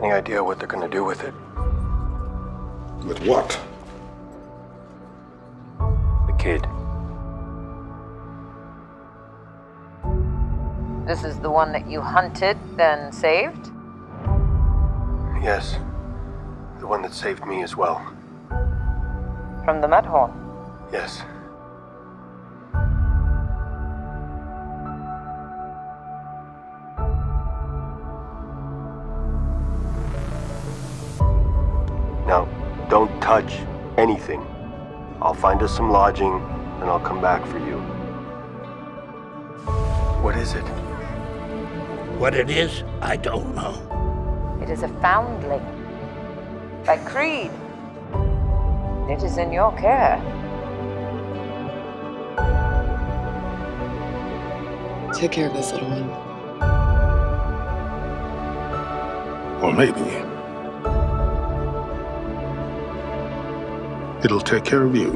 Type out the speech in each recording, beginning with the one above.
Any idea what they're gonna do with it? With what? The kid. This is the one that you hunted, then saved? Yes. The one that saved me as well. From the Mudhorn? Yes. Now, don't touch anything. I'll find us some lodging, and I'll come back for you. What is it? What it is, I don't know. It is a foundling. By Creed. It is in your care. Take care of this little one. Or maybe it'll take care of you.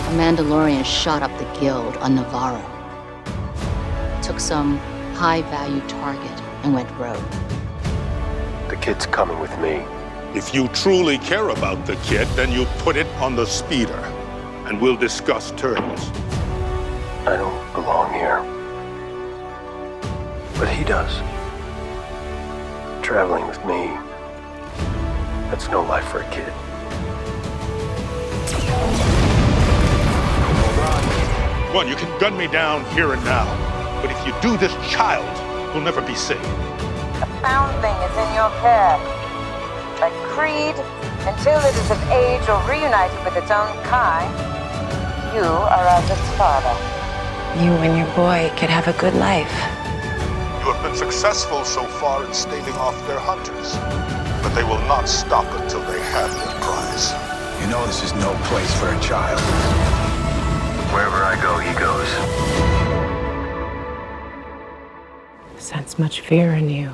A Mandalorian shot up the guild on Navarro. Took some high-value target and went rogue. The kid's coming with me. If you truly care about the kid, then you put it on the speeder, and we'll discuss terms. I don't belong here. But he does. Traveling with me, that's no life for a kid. One, you can gun me down here and now, but if you do, this child will never be saved. A foundling is in your care. By Creed, until it is of age or reunited with its own kind, you are as its father. You and your boy could have a good life. You have been successful so far in staving off their hunters, but they will not stop until they have their prize. You know this is no place for a child. Wherever I go, he goes. Sense much fear in you.